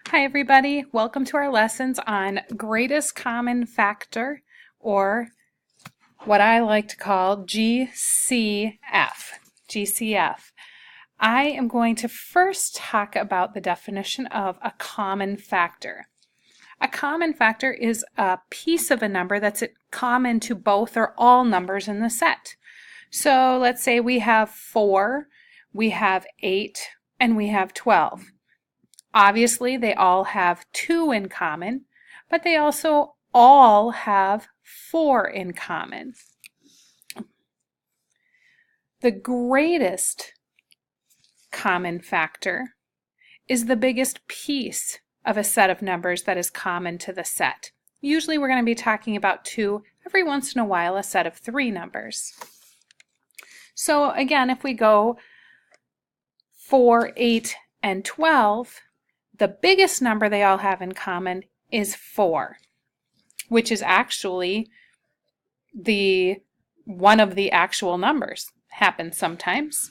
Hi everybody, welcome to our lessons on greatest common factor, or what I like to call GCF. GCF. I am going to first talk about the definition of a common factor. A common factor is a piece of a number that's common to both or all numbers in the set. So let's say we have 4, we have 8, and we have 12. Obviously, they all have 2 in common, but they also all have 4 in common. The greatest common factor is the biggest piece of a set of numbers that is common to the set. Usually we're going to be talking about 2, every once in a while a set of 3 numbers. So again, if we go 4, 8, and 12, the biggest number they all have in common is 4, which is actually one of the actual numbers. Happens sometimes.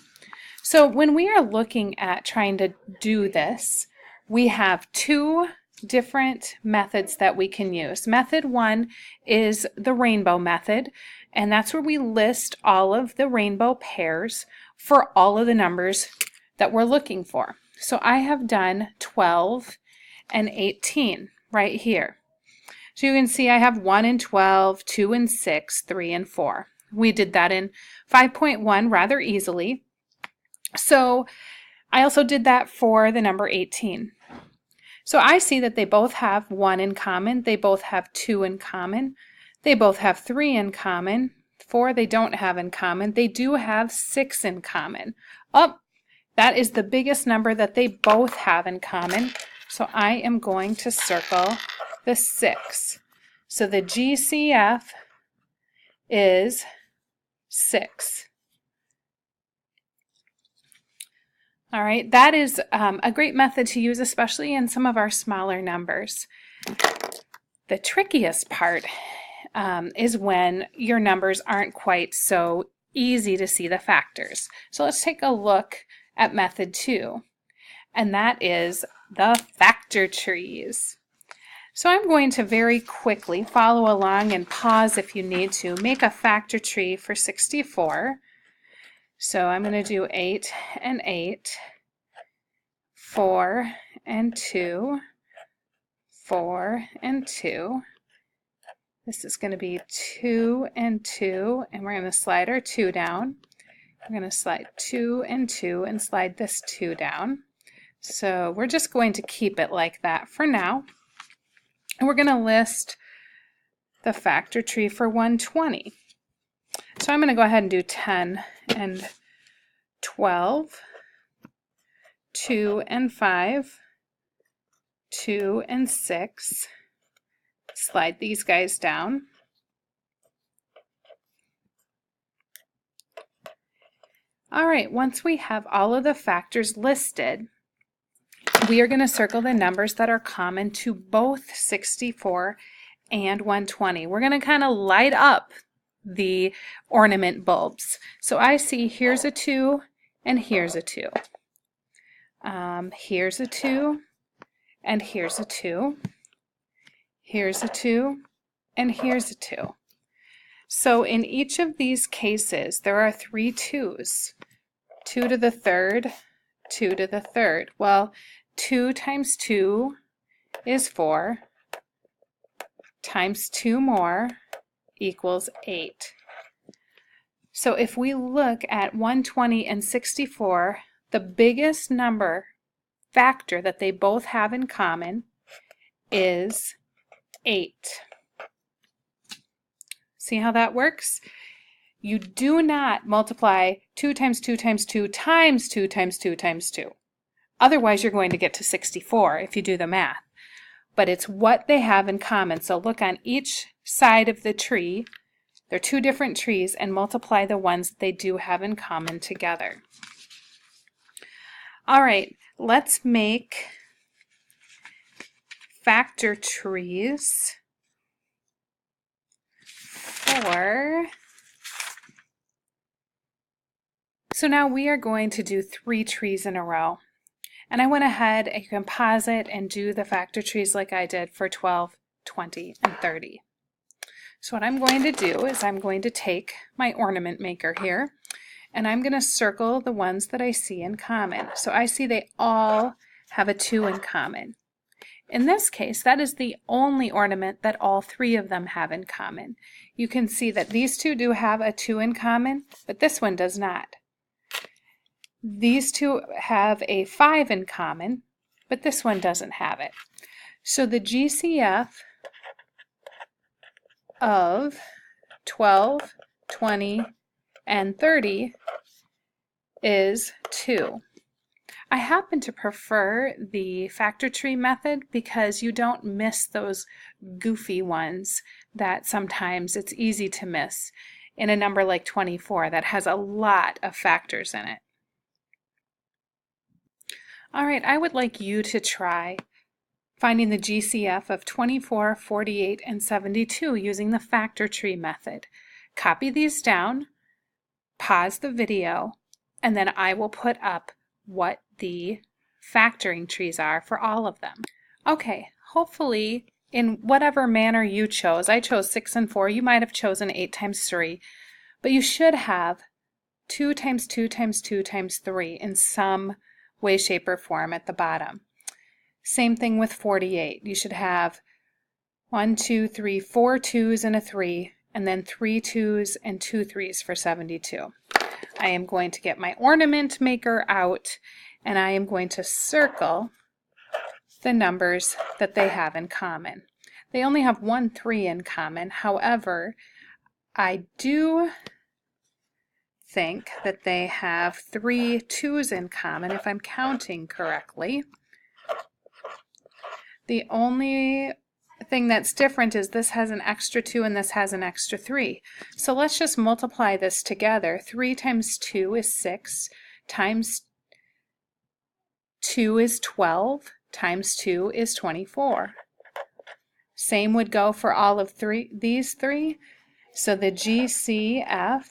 So when we are looking at trying to do this, we have 2 different methods that we can use. Method 1 is the rainbow method, and that's where we list all of the rainbow pairs for all of the numbers that we're looking for. So I have done 12 and 18 right here. So you can see I have 1 and 12, 2 and 6, 3 and 4. We did that in 5.1 rather easily. So I also did that for the number 18. So I see that they both have 1 in common, they both have 2 in common, they both have 3 in common, 4 they don't have in common, they do have 6 in common. That is the biggest number that they both have in common, so I am going to circle the 6. So the GCF is 6. All right, that is a great method to use, especially in some of our smaller numbers. The trickiest part is when your numbers aren't quite so easy to see the factors. So let's take a look at method 2, and that is the factor trees. So I'm going to very quickly follow along and pause if you need to. Make a factor tree for 64. So I'm going to do 8 and 8, 4 and 2, 4 and 2. This is going to be 2 and 2, and we're going to slide our 2 down. We're going to slide 2 and 2 and slide this 2 down. So we're just going to keep it like that for now. And we're going to list the factor tree for 120. So I'm going to go ahead and do 10 and 12, 2 and 5, 2 and 6. Slide these guys down. All right, once we have all of the factors listed, we are going to circle the numbers that are common to both 64 and 120. We're going to kind of light up the ornament bulbs. So I see here's a 2 and here's a 2. Here's a 2 and here's a 2. Here's a 2 and here's a 2. So in each of these cases, there are 3 2's. 2 to the third, 2 to the third. Well, 2 times 2 is 4, times 2 more equals 8. So if we look at 120 and 64, the biggest number factor that they both have in common is 8. See how that works? You do not multiply 2 times 2 times 2 times 2 times 2 times 2. Otherwise, you're going to get to 64 if you do the math. But it's what they have in common. So look on each side of the tree. They're 2 different trees, and multiply the ones that they do have in common together. All right, let's make factor trees for... So now we are going to do 3 trees in a row. And I went ahead and composite and do the factor trees like I did for 12, 20, and 30. So what I'm going to do is I'm going to take my ornament maker here, and I'm going to circle the ones that I see in common. So I see they all have a 2 in common. In this case, that is the only ornament that all 3 of them have in common. You can see that these 2 do have a 2 in common, but this one does not. These 2 have a 5 in common, but this one doesn't have it. So the GCF of 12, 20, and 30 is 2. I happen to prefer the factor tree method because you don't miss those goofy ones that sometimes it's easy to miss in a number like 24 that has a lot of factors in it. All right, I would like you to try finding the GCF of 24, 48, and 72 using the factor tree method. Copy these down, pause the video, and then I will put up what the factoring trees are for all of them. Okay, hopefully in whatever manner you chose, I chose 6 and 4, you might have chosen 8 times 3, but you should have 2 times 2 times 2 times 3 in some way, shape, or form at the bottom. Same thing with 48. You should have 1, 2, 3, 4 2s and a 3, and then 3 2s and 2 3s for 72. I am going to get my ornament maker out, and I am going to circle the numbers that they have in common. They only have 1 3 in common. However, I do think that they have 3 2s in common, if I'm counting correctly. The only thing that's different is this has an extra 2 and this has an extra 3. So let's just multiply this together. 3 times 2 is 6, times 2 is 12, times 2 is 24. Same would go for all of these 3. So the GCF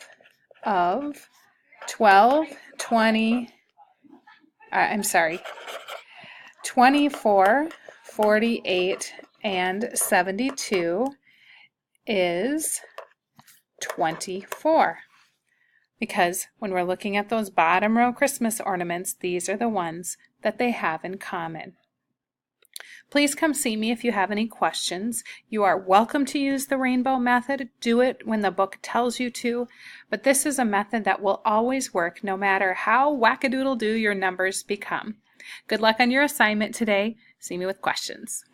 of 12, 20, 24, 48, and 72 is 24. Because when we're looking at those bottom row Christmas ornaments, these are the ones that they have in common. Please come see me if you have any questions. You are welcome to use the rainbow method. Do it when the book tells you to, but this is a method that will always work no matter how wackadoodle-doo your numbers become. Good luck on your assignment today. See me with questions.